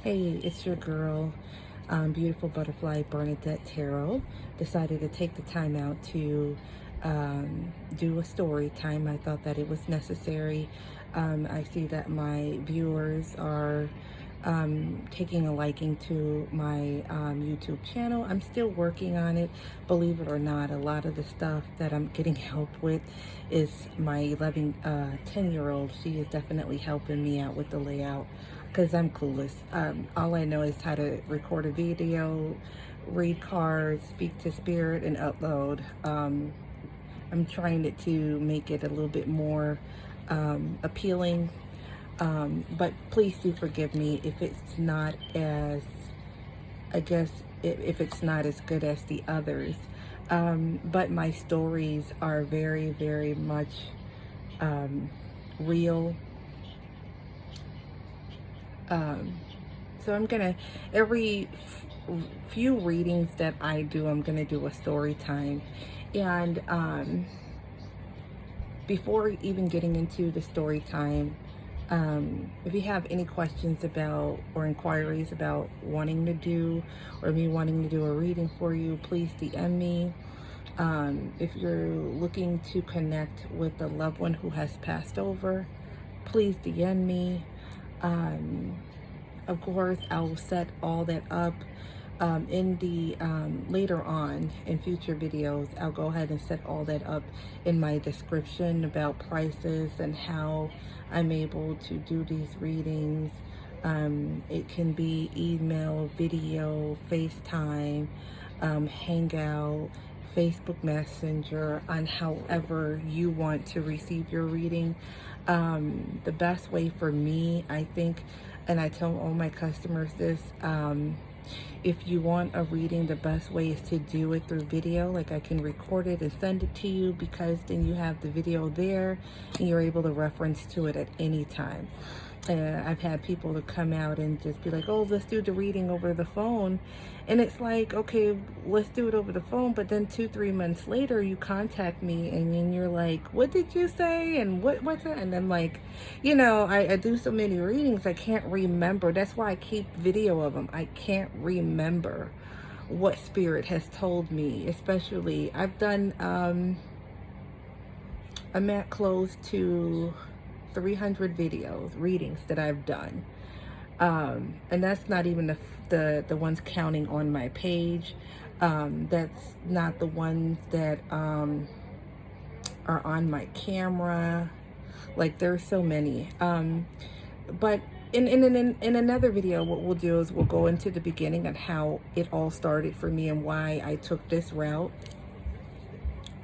Hey, it's your girl, Beautiful Butterfly Bernadette Tarot. Decided to take the time out to do a story time. I thought that it was necessary. I see that my viewers are taking a liking to my YouTube channel. I'm still working on it. Believe it or not, a lot of the stuff that I'm getting help with is my 10-year-old. She is definitely helping me out with the layout because I'm clueless. All I know is how to record a video, read cards, speak to spirit, and upload. I'm trying to make it a little bit more appealing. But please do forgive me if it's not as, I guess, if it's not as good as the others. But my stories are very, very much real. So I'm gonna, every few readings that I do, I'm gonna do a story time. And before even getting into the story time, if you have any questions about or inquiries about wanting to do, or me wanting to do a reading for you, please DM me. If you're looking to connect with a loved one who has passed over, please DM me. Of course, I will set all that up in the later on in future videos. I'll go ahead and set all that up in my description about prices and how I'm able to do these readings. It can be email, video, FaceTime, Hangout, Facebook Messenger, on however you want to receive your reading. The best way for me, I think, and I tell all my customers this, if you want a reading, the best way is to do it through video. Like, I can record it and send it to you, because then you have the video there and you're able to reference to it at any time. I've had people to come out and just be like, oh, let's do the reading over the phone. And it's like, okay, let's do it over the phone. But then 2-3 months later, you contact me and then you're like, what did you say? And what's that? And I'm like, you know, I do so many readings, I can't remember. That's why I keep video of them. I can't remember what spirit has told me. Especially, I've done, I'm at close to 300 videos, readings that I've done. And that's not even the ones counting on my page. That's not the ones that are on my camera. Like, there's so many. But in another video, what we'll do is we'll go into the beginning and how it all started for me and why I took this route,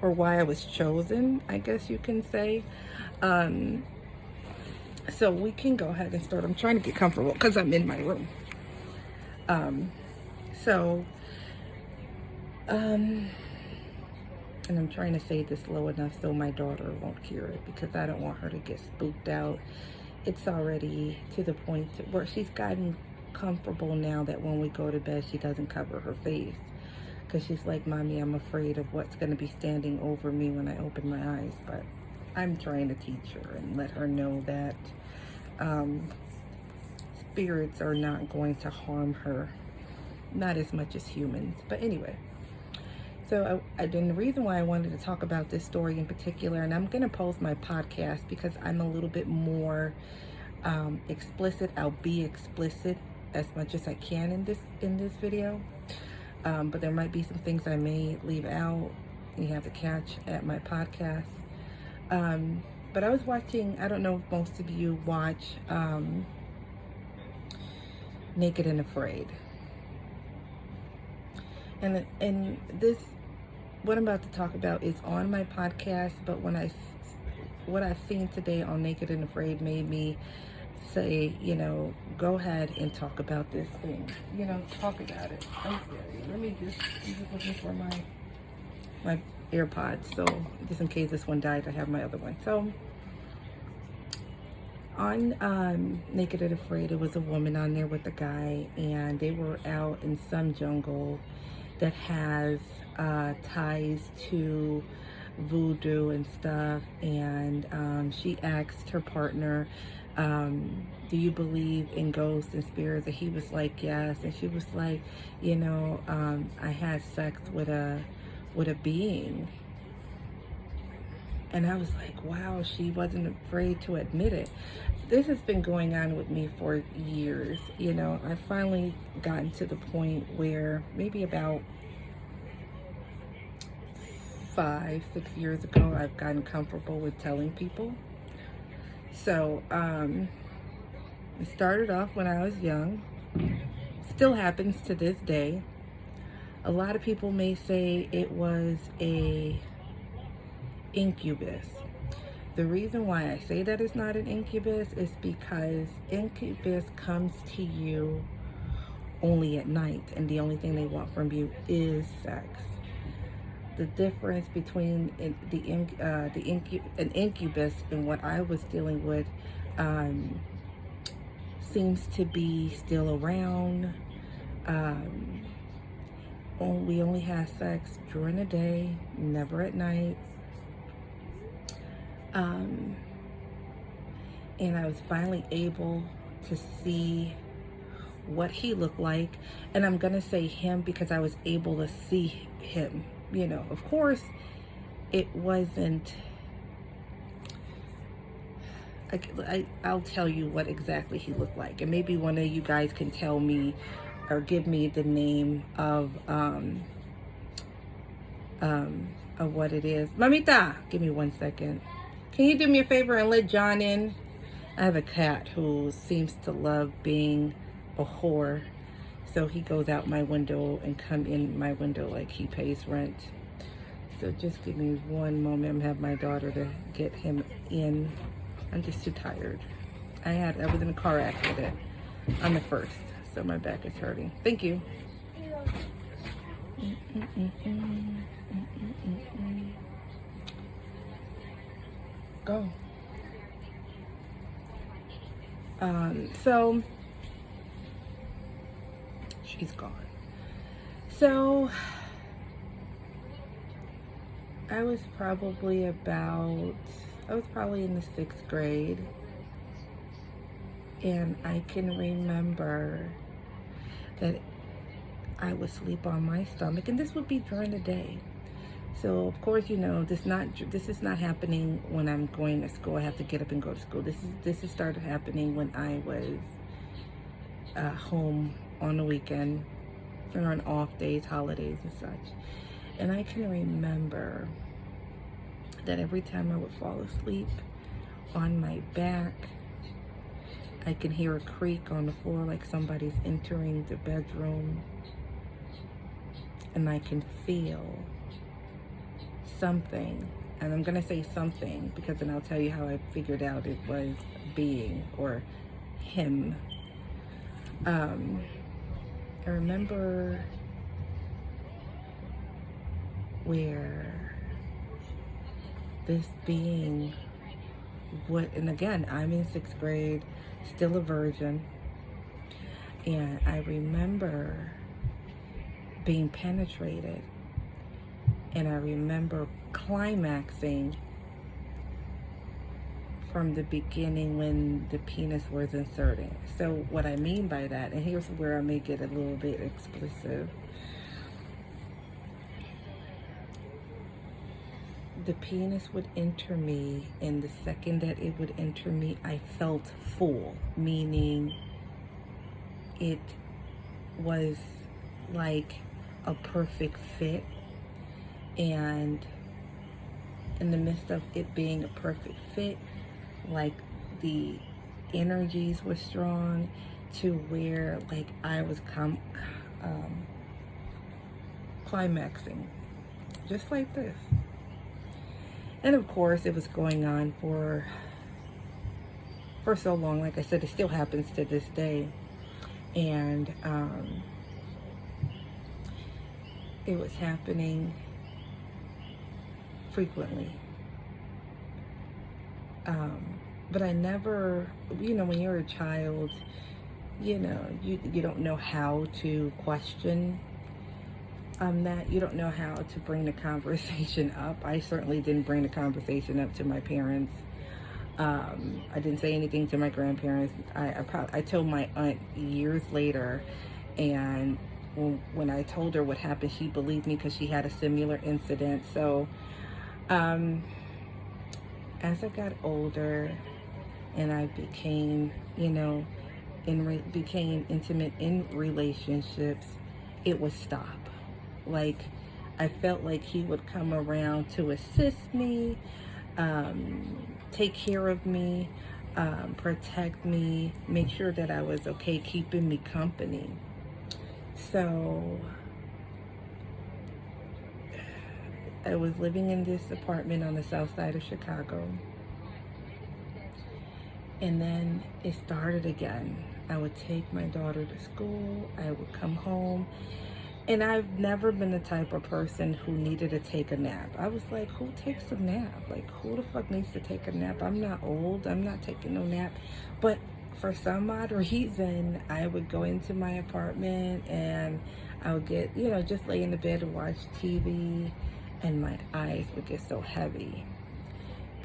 or why I was chosen, I guess you can say. So we can go ahead and start. I'm trying to get comfortable because I'm in my room. And I'm trying to say this low enough so my daughter won't hear it, because I don't want her to get spooked out. It's already to the point where she's gotten comfortable now that when we go to bed, she doesn't cover her face, because she's like, Mommy, I'm afraid of what's going to be standing over me when I open my eyes. But I'm trying to teach her and let her know that spirits are not going to harm her, not as much as humans. But anyway, so then the reason why I wanted to talk about this story in particular, and I'm going to post my podcast because I'm a little bit more explicit. I'll be explicit as much as I can in this video, but there might be some things I may leave out. You have to catch at my podcast. But I was watching, I don't know if most of you watch Naked and Afraid. And this, what I'm about to talk about, is on my podcast, but what I've seen today on Naked and Afraid made me say, you know, go ahead and talk about this thing. You know, talk about it. I'm just looking for my AirPods, so just in case this one died, I have my other one. So on Naked and Afraid, it was a woman on there with a guy, and they were out in some jungle that has ties to voodoo and stuff. And she asked her partner, Do you believe in ghosts and spirits? And he was like, yes. And she was like, I had sex with a being. And I was like, wow, she wasn't afraid to admit it. This has been going on with me for years. I finally gotten to the point where maybe about 5, 6 years ago, I've gotten comfortable with telling people. So, it started off when I was young. Still happens to this day. A lot of people may say it was a incubus. The reason why I say that it's not an incubus is because incubus comes to you only at night, and the only thing they want from you is sex. The difference between an incubus and what I was dealing with seems to be still around. We only have sex during the day, never at night. And I was finally able to see what he looked like. And I'm going to say him because I was able to see him. Of course, it wasn't... I'll tell you what exactly he looked like. And maybe one of you guys can tell me or give me the name of what it is. Mamita, give me 1 second. Can you do me a favor and let John in? I have a cat who seems to love being a whore. So he goes out my window and come in my window like he pays rent. So just give me 1 moment. I'm gonna have my daughter to get him in. I'm just too tired. I was in a car accident on the 1st, so my back is hurting. Thank you. Go. So she's gone. So I was probably in the 6th grade, and I can remember that I would sleep on my stomach, and this would be during the day. So of course, this is not happening when I'm going to school. I have to get up and go to school. This has started happening when I was home on the weekend or on off days, holidays and such. And I can remember that every time I would fall asleep on my back, I can hear a creak on the floor like somebody's entering the bedroom. And I can feel something. And I'm going to say something because then I'll tell you how I figured out it was being or him. I remember where this being and again, I'm in 6th grade, still a virgin, and I remember being penetrated, and I remember climaxing from the beginning when the penis was inserting. So what I mean by that, and here's where I may get a little bit explicit. The penis would enter me, and the second that it would enter me, I felt full, meaning it was like a perfect fit. And in the midst of it being a perfect fit, like the energies were strong to where like I was climaxing, just like this. And of course, it was going on for so long. Like I said, it still happens to this day. And it was happening frequently. But I never, when you're a child, you don't know how to question that. You don't know how to bring the conversation up. I certainly didn't bring the conversation up to my parents. I didn't say anything to my grandparents. I told my aunt years later, and when I told her what happened, she believed me because she had a similar incident. So, um, as I got older and I became, became intimate in relationships, it would stop. Like, I felt like he would come around to assist me, take care of me, protect me, make sure that I was okay, keeping me company. So I was living in this apartment on the south side of Chicago. And then it started again. I would take my daughter to school. I would come home. And I've never been the type of person who needed to take a nap. I was like, who takes a nap? Like, who the fuck needs to take a nap? I'm not old. I'm not taking no nap. But for some odd reason, I would go into my apartment and I would get, just lay in the bed and watch TV. And my eyes would get so heavy.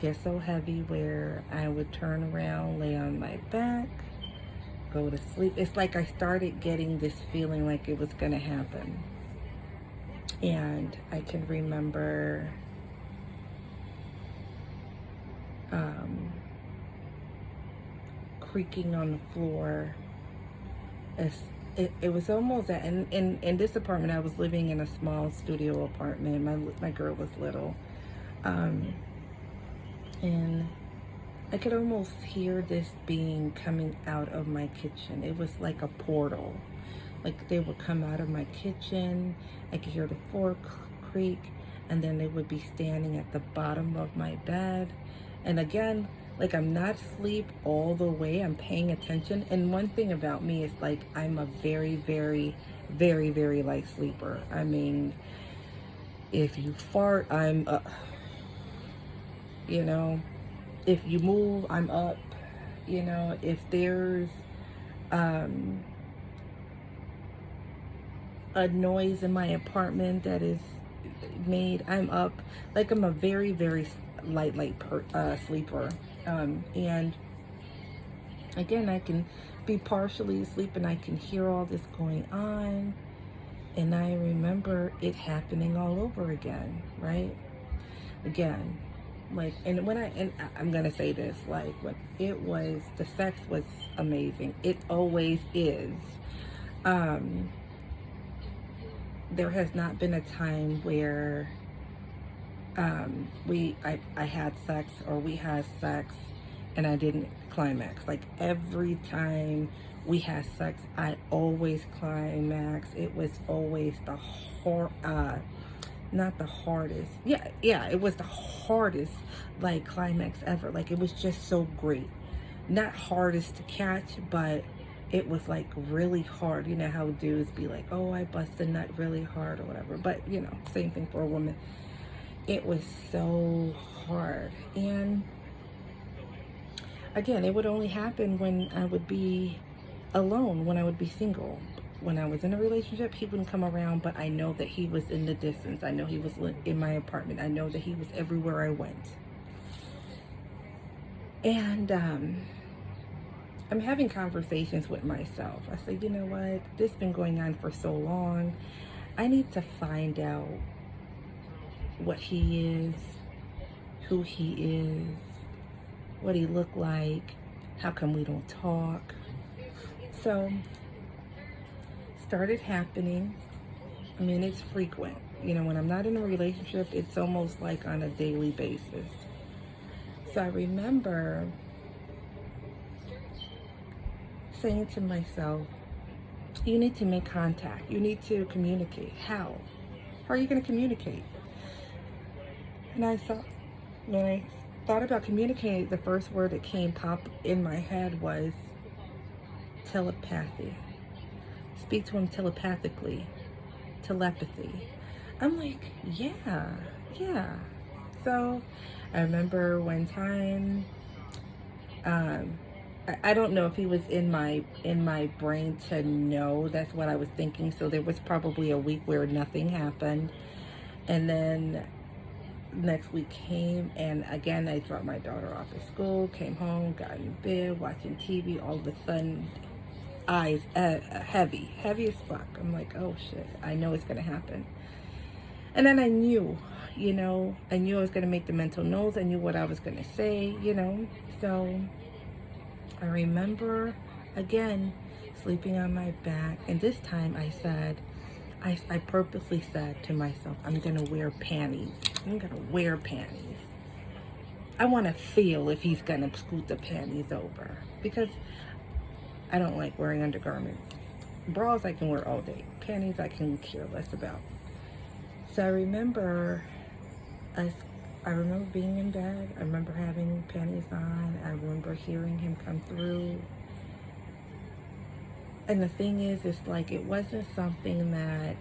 Where I would turn around, lay on my back, go to sleep. It's like I started getting this feeling like it was going to happen. And I can remember creaking on the floor. It was almost that in this apartment. I was living in a small studio apartment. My girl was little. And I could almost hear this being coming out of my kitchen. It was like a portal. Like they would come out of my kitchen. I could hear the floor creak, and then they would be standing at the bottom of my bed. And again, like I'm not asleep all the way. I'm paying attention. And one thing about me is like I'm a very, very, very, very light sleeper. I mean, if you fart, I'm up. If you move, I'm up. If there's a noise in my apartment that is made, I'm up. Like I'm a very, very light sleeper. And again, I can be partially asleep and I can hear all this going on. And I remember it happening all over again, right? Again. Like, and I'm gonna say this, like, when the sex was amazing. It always is. There has not been a time where I had sex or we had sex and I didn't climax. Like every time we had sex, I always climax. It was always not the hardest. Yeah, it was the hardest like climax ever. Like it was just so great. Not hardest to catch, but it was like really hard. You know how dudes be like, oh, I bust a nut really hard or whatever. But same thing for a woman. It was so hard. And again, it would only happen when I would be alone, when I would be single. When I was in a relationship, he wouldn't come around, but I know that he was in the distance. I know he was in my apartment. I know that he was everywhere I went. And I'm having conversations with myself. I say, you know what? This has been going on for so long. I need to find out what he is, who he is, what he looked like, how come we don't talk. So started happening. I mean, it's frequent. When I'm not in a relationship, it's almost like on a daily basis. So I remember saying to myself, you need to make contact. You need to communicate. How? How are you going to communicate? And when I thought about communicating, the first word that pop in my head was telepathy. Speak to him telepathically. Telepathy. I'm like, yeah. So I remember one time, I don't know if he was in my brain to know that's what I was thinking. So there was probably a week where nothing happened. And then next week came, and again, I dropped my daughter off at school, came home, got in bed, watching TV. All of a sudden, eyes heavy as fuck. I'm like, oh shit, I know it's gonna happen. And then I knew, I knew I was gonna make the mental notes. I knew what I was gonna say, So I remember, again, sleeping on my back, and this time I said, I purposely said to myself, I'm gonna wear panties. I'm gonna wear panties. I want to feel if he's gonna scoot the panties over, because I don't like wearing undergarments. Bras I can wear all day. Panties I can care less about. So I remember being in bed. I remember having panties on. I remember hearing him come through. And the thing is, it's like, it wasn't something that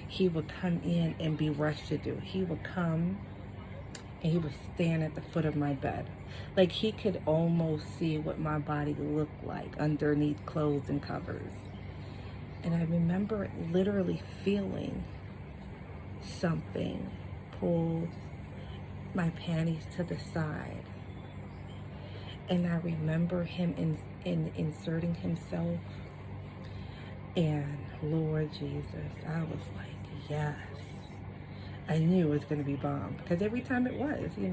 he would come in and be rushed to do. He would come and he would stand at the foot of my bed. Like, he could almost see what my body looked like underneath clothes and covers. And I remember literally feeling something pull my panties to the side. And I remember him inserting himself. And Lord Jesus, I was like, yes. I knew it was going to be bomb, because every time it was, he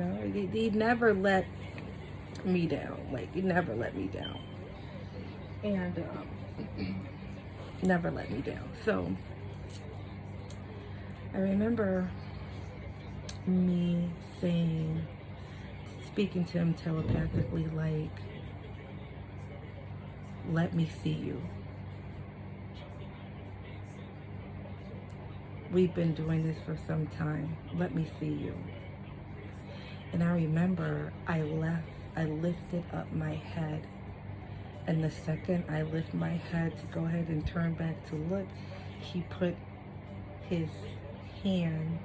never let me down. Like, he never let me down. And never let me down. So I remember me speaking to him telepathically, like, let me see you. We've been doing this for some time. Let me see you. And I remember I lifted up my head. And the second I lift my head to go ahead and turn back to look, he put his hands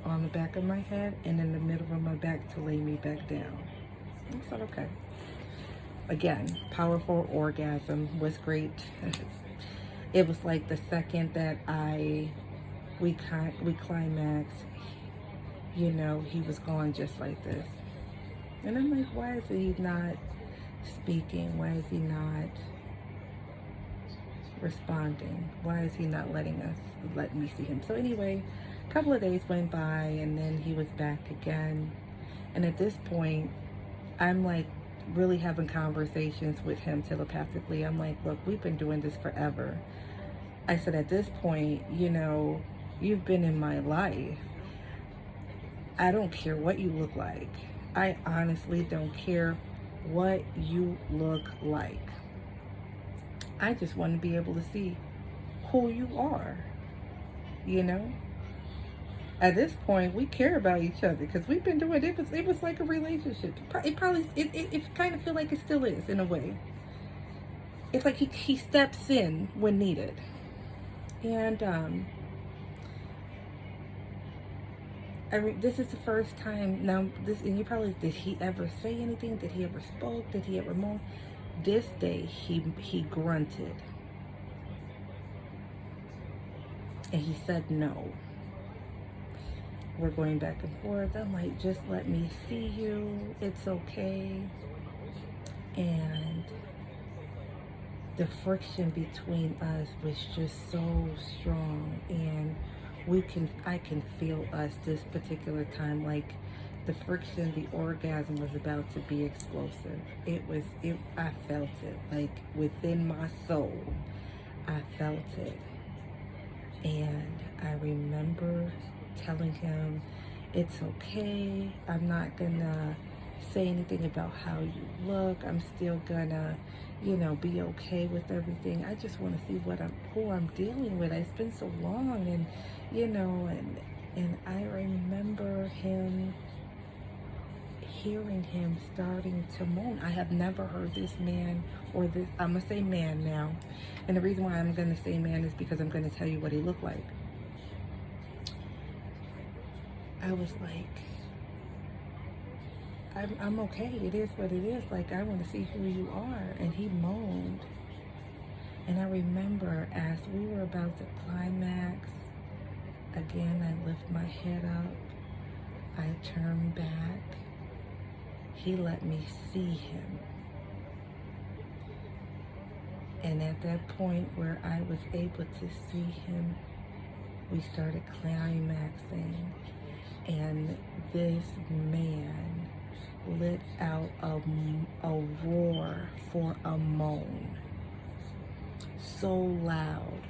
on the back of my head and in the middle of my back to lay me back down. I said, okay. Again, powerful orgasm was great. It was like the second that we climaxed, he was gone just like this. And I'm like, why is he not speaking? Why is he not responding? Why is he not let me see him? So anyway, a couple of days went by, and then he was back again. And at this point, I'm like really having conversations with him telepathically. I'm like, look, we've been doing this forever. I said, at this point, you've been in my life. I don't care what you look like. I honestly don't care what you look like. I just want to be able to see who you are. At this point, we care about each other, because we've been doing it. It was like a relationship. It kind of feel like it still is, in a way. It's like he steps in when needed. And this is the first time now. And you probably, did he ever say anything? Did he ever spoke? Did he ever moan? This day he grunted, and he said no. We're going back and forth. I'm like, just let me see you. It's okay. And the friction between us was just so strong, and I can feel us this particular time, like the friction, the orgasm was about to be explosive. I felt it, like within my soul, I felt it. And I remember telling him, it's okay, I'm not gonna say anything about how you look. I'm still gonna, be okay with everything. I just want to see who I'm dealing with. It's been so long, and and I remember hearing him starting to moan. I have never heard this man, I'm gonna say man now, and the reason why I'm gonna say man is because I'm gonna tell you what he looked like. I was like, I'm okay. It is what it is. Like, I want to see who you are. And he moaned. And I remember as we were about to climax, again, I lift my head up. I turned back. He let me see him. And at that point where I was able to see him, we started climaxing. And this man let out a roar for a moan. So loud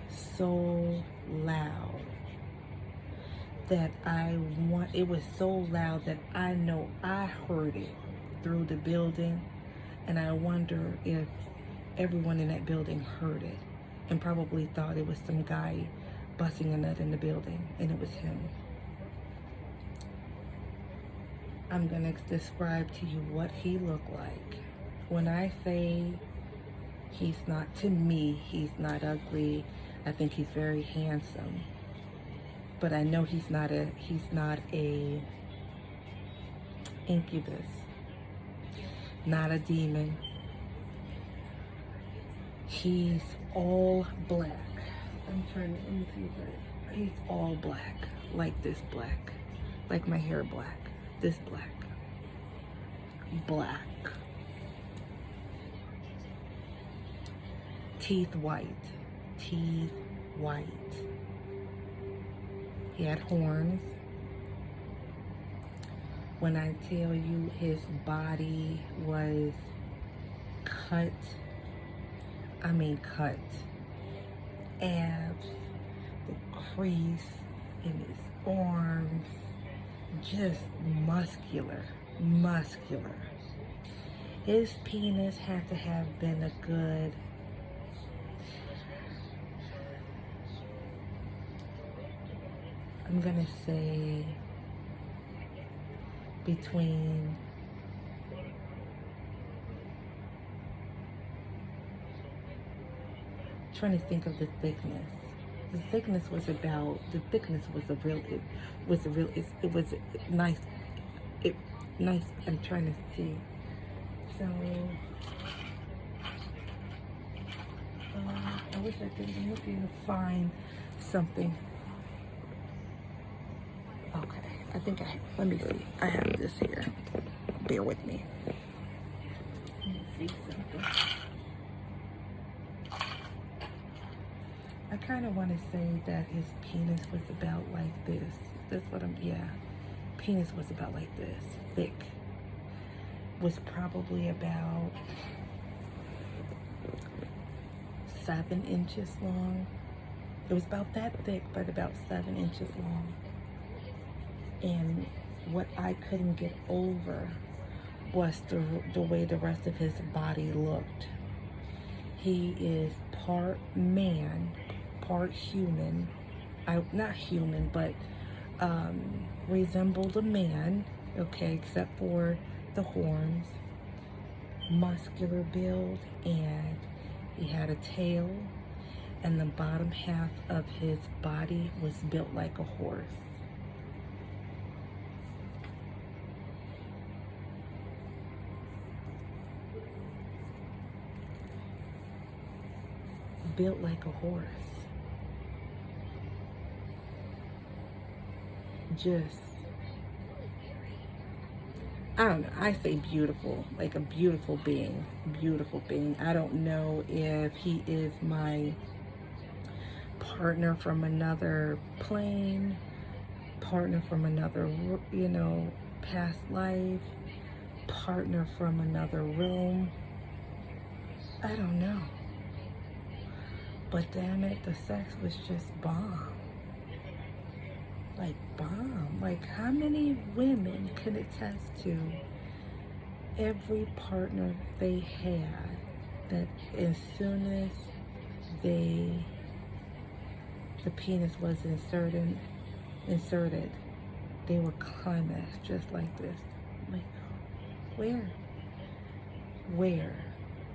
that it was so loud that I know I heard it through the building, and I wonder if everyone in that building heard it and probably thought it was some guy busting a nut in the building, and it was him. I'm gonna describe to you what he looked like. When I say to me, he's not ugly. I think he's very handsome. But I know he's not a incubus, not a demon. He's all black. Let me see if he's all black, like this black, like my hair black, this black, teeth white. He had horns. When I tell you his body was cut, I mean cut. Abs, the crease in his arms, just muscular. His penis had to have been a good, I'm gonna say between trying to think of the thickness. The thickness was nice. Nice. I'm trying to see. So I wish I could look and find something. Okay, I think let me see. I have this here. Bear with me. Let me see something. I kind of want to say that his penis was about like this. Penis was about like this. Thick. Was probably about 7 inches long. It was about that thick, but about 7 inches long. And what I couldn't get over was the way the rest of his body looked. He is part man, part human. Not human, but resembled a man, okay, except for the horns, muscular build, and he had a tail, and the bottom half of his body was built like a horse. Built like a horse. I don't know, I say beautiful, like a beautiful being. I don't know if he is my partner from another plane, partner from another, past life, partner from another room. I don't know. But damn it, the sex was just bomb. Like bomb. Like how many women can attest to every partner they had that as soon as the penis was inserted, they were climaxed just like this. Like where?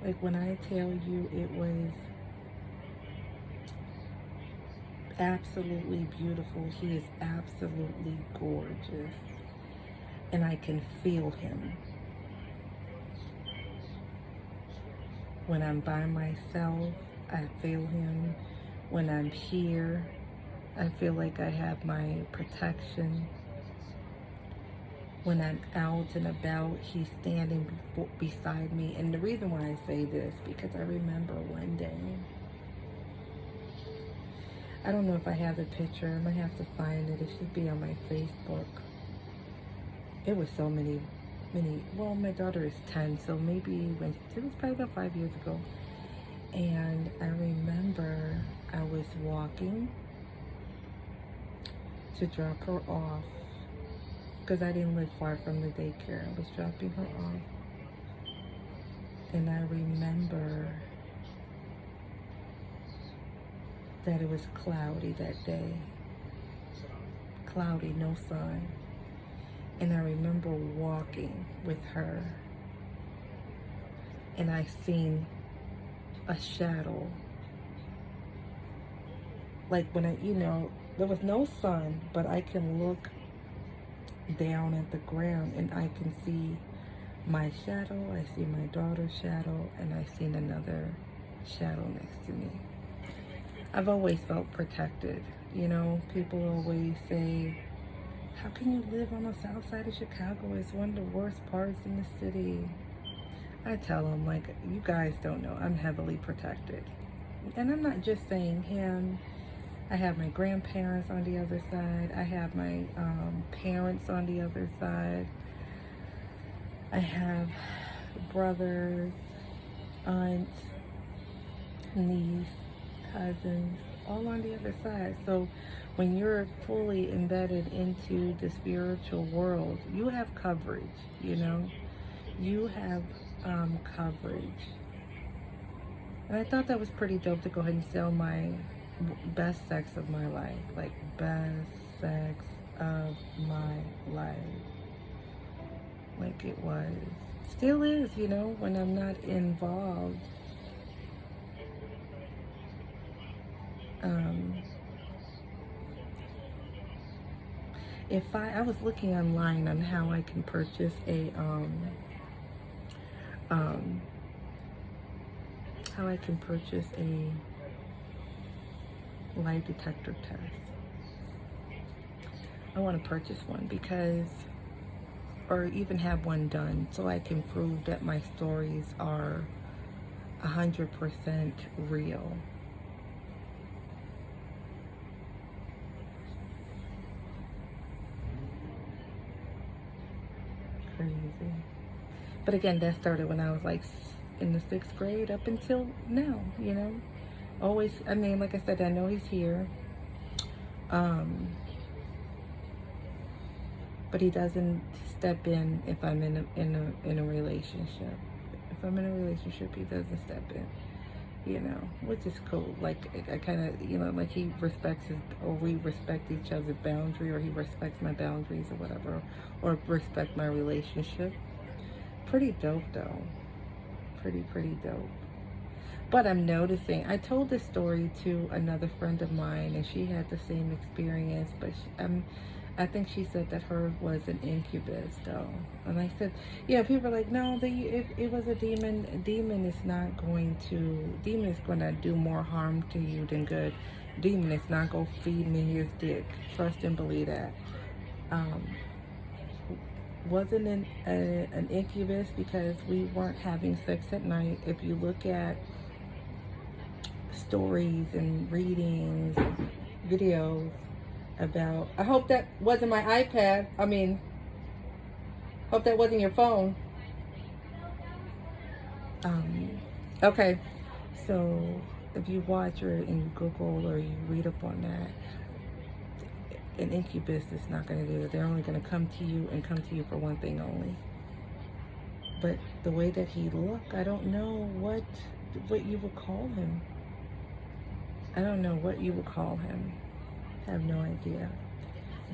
Like when I tell you it was absolutely beautiful. He is absolutely gorgeous. And I can feel him. When I'm by myself, I feel him. When I'm here, I feel like I have my protection. when I'm out and about, he's standing beside me. And the reason why I say this, because I remember one day, I don't know if I have the picture, I might have to find it. It should be on my Facebook. It was so many, well, my daughter is 10, so maybe when it was probably about 5 years ago. And I remember I was walking to drop her off, because I didn't live far from the daycare. I was dropping her off. And I remember that it was cloudy that day. Cloudy, no sun. And I remember walking with her, and I seen a shadow. Like when there was no sun, but I can look down at the ground and I can see my shadow, I see my daughter's shadow, and I seen another shadow next to me. I've always felt protected. People always say, how can you live on the south side of Chicago? It's one of the worst parts in the city. I tell them, like, you guys don't know, I'm heavily protected. And I'm not just saying him. I have my grandparents on the other side. I have my parents on the other side. I have brothers, aunts, niece, cousins, all on the other side. So when you're fully embedded into the spiritual world, you have coverage, You have coverage. And I thought that was pretty dope to go ahead and sell my best sex of my life. Like, best sex of my life. Like it was. Still is, when I'm not involved. If I was looking online on how I can purchase a lie detector test. I want to purchase one or even have one done, so I can prove that my stories are 100% real. Crazy. But again, that started when I was like in the 6th grade up until now, Always, like I said, I know he's here. But he doesn't step in if I'm in a relationship. If I'm in a relationship, he doesn't step in, which is cool. Like, I kind of, like he respects or we respect each other's boundary, or he respects my boundaries or whatever, or respect my relationship. Pretty dope though. Pretty dope. But I'm noticing, I told this story to another friend of mine, and she had the same experience, but I think she said that hers was an incubus though. And I said, people are like, no, if it was a demon, demon is going to do more harm to you than good. Demon is not going to feed me his dick. Trust and believe that. Wasn't an incubus because we weren't having sex at night. If you look at stories and readings, videos about, I hope that wasn't my iPad. Hope that wasn't your phone. Okay, so if you watch and you Google or you read up on that, an incubus is not going to do it. They're only going to come to you and come to you for one thing only. But the way that he looked, I don't know what you would call him. I don't know what you would call him. I have no idea.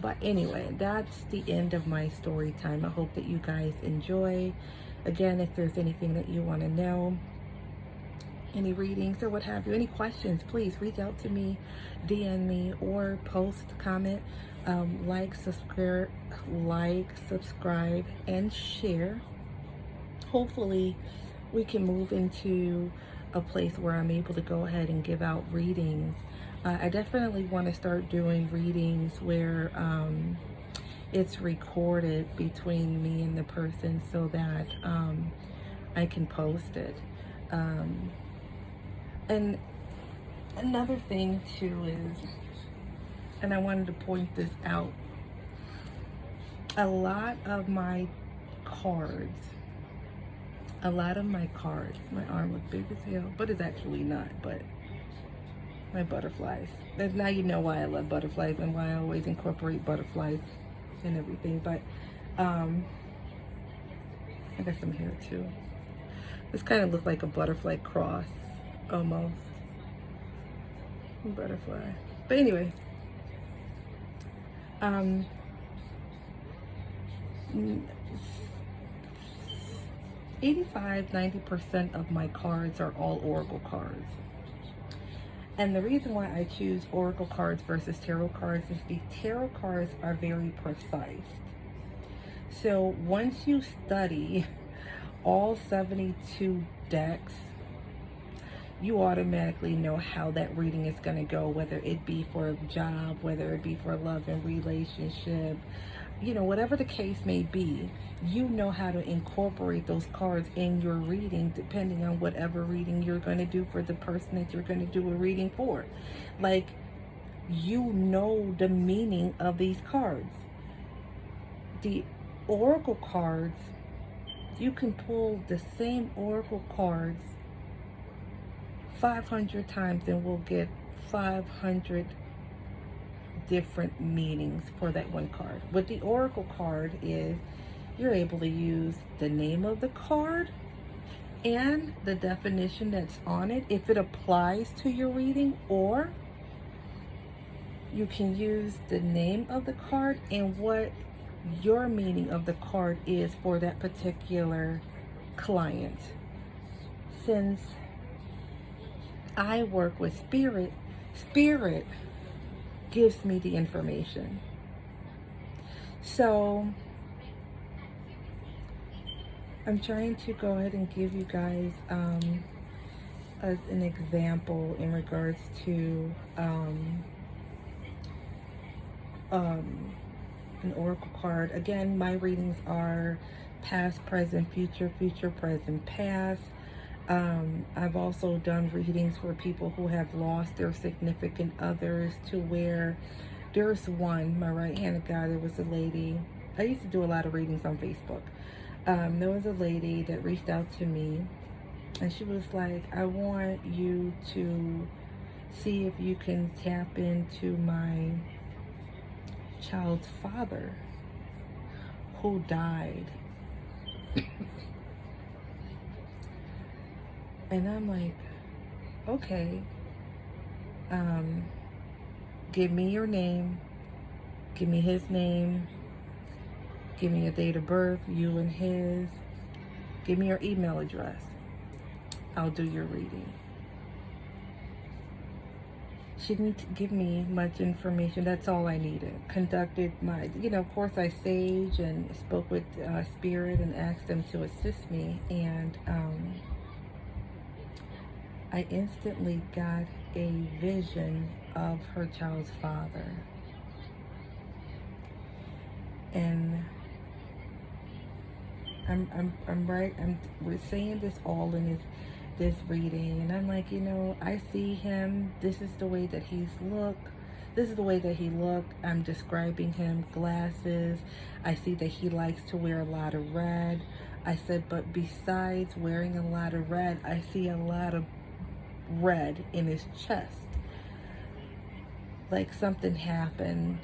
But anyway, that's the end of my story time. I hope that you guys enjoy. Again, if there's anything that you want to know, any readings or what have you, any questions, please reach out to me, DM me, or post, comment, like, subscribe, and share. Hopefully we can move into a place where I'm able to go ahead and give out readings. I definitely want to start doing readings where it's recorded between me and the person so that I can post it. And another thing too is, and I wanted to point this out, a lot of my cards, my arm looks big as hell, but it's actually not, but my butterflies. Now you know why I love butterflies and why I always incorporate butterflies and everything. But I got some here too. This kind of looks like a butterfly cross, almost. Butterfly. But anyway, 85–90% of my cards are all oracle cards. And the reason why I choose oracle cards versus tarot cards is because tarot cards are very precise. So once you study all 72 decks, you automatically know how that reading is going to go, whether it be for a job, whether it be for love and relationship, you know, whatever the case may be, you know how to incorporate those cards in your reading depending on whatever reading you're going to do for the person that you're going to do a reading for. Like, you know the meaning of these cards. The oracle cards, you can pull the same oracle cards 500 times and we'll get 500 different meanings for that one card. What the oracle card is, you're able to use the name of the card and the definition that's on it if it applies to your reading, or you can use the name of the card and what your meaning of the card is for that particular client. Since I work with spirit, spirit gives me the information. So I'm trying to go ahead and give you guys an example in regards to an oracle card. Again, my readings are past, present, future, future, present, past. I've also done readings for people who have lost their significant others, to where there's one, my right-handed guy, there was a lady. I used to do a lot of readings on Facebook. There was a lady that reached out to me and she was like, I want you to see if you can tap into my child's father who died. And I'm like, okay, give me your name, give me his name, give me your date of birth, you and his, give me your email address. I'll do your reading. She didn't give me much information. That's all I needed. Conducted my, of course I sage and spoke with spirit and asked them to assist me. And I instantly got a vision of her child's father. And we're saying this all in this reading, and I'm like, I see him. This is the way that he looked. I'm describing him, glasses. I see that he likes to wear a lot of red. I said, but besides wearing a lot of red, I see a lot of red in his chest. Like something happened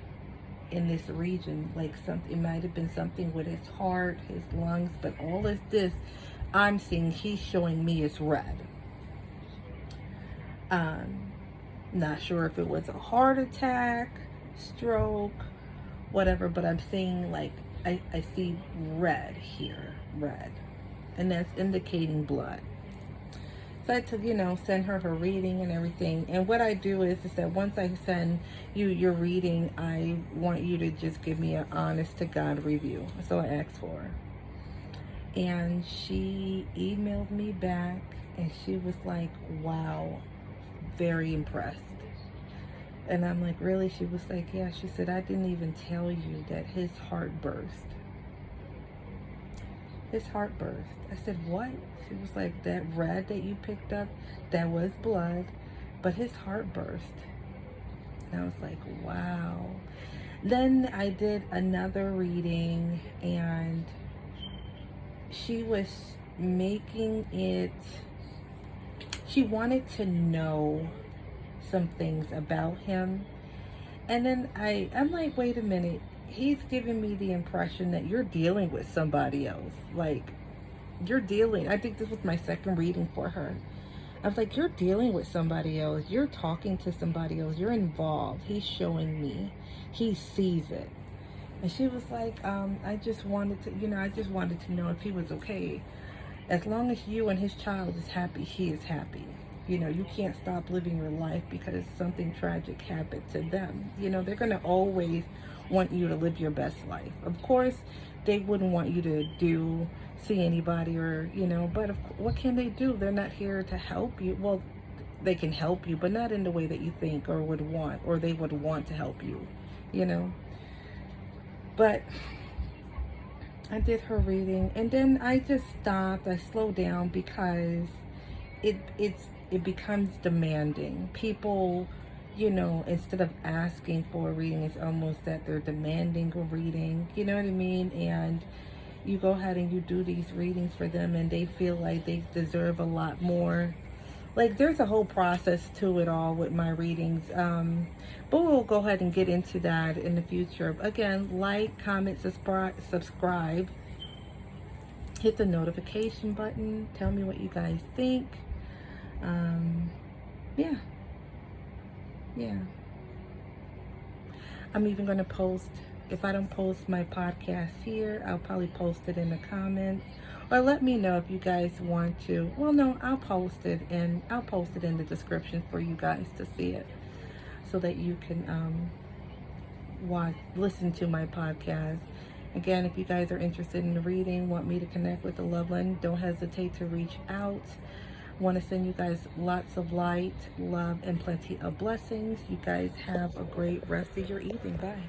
in this region, like it might have been something with his heart, his lungs, but all of this I'm seeing, he's showing me is red. Not sure if it was a heart attack, stroke, whatever, but I'm seeing, like, I see red here, red, and that's indicating blood. So I had to, send her reading and everything. And what I do is that once I send you your reading, I want you to just give me an honest to God review. So I asked for her. And she emailed me back and she was like, wow, very impressed. And I'm like, really? She was like, yeah. She said, I didn't even tell you that his heart burst. His heart burst. I said, what? She was like, that red that you picked up, that was blood, but his heart burst. And I was like, wow. Then I did another reading, and she was making it, she wanted to know some things about him. And then I'm like, wait a minute. He's giving me the impression that you're dealing with somebody else. Like, you're dealing, I think this was my second reading for her. I was like, you're dealing with somebody else. You're talking to somebody else. You're involved. He's showing me. He sees it. And she was like, I just wanted to know if he was okay. As long as you and his child is happy, he is happy. You can't stop living your life because something tragic happened to them. They're going to always want you to live your best life. Of course, they wouldn't want you to see anybody or, but what can they do? They're not here to help you. Well, they can help you, but not in the way that you think or would want, or they would want to help you, But I did her reading, and then I just stopped. I slowed down because it becomes demanding. People, instead of asking for a reading, it's almost that they're demanding a reading. You know what I mean? And you go ahead and you do these readings for them, and they feel like they deserve a lot more. Like, there's a whole process to it all with my readings. But we'll go ahead and get into that in the future. Again, like, comment, subscribe. Hit the notification button. Tell me what you guys think. Yeah. I'm even going to post, if I don't post my podcast here, I'll probably post it in the comments. Or let me know if you guys want to. Well, no, I'll post it in the description for you guys to see it, so that you can listen to my podcast. Again, if you guys are interested in the reading, want me to connect with the loved one, don't hesitate to reach out. Want to send you guys lots of light, love, and plenty of blessings. You guys have a great rest of your evening. Bye.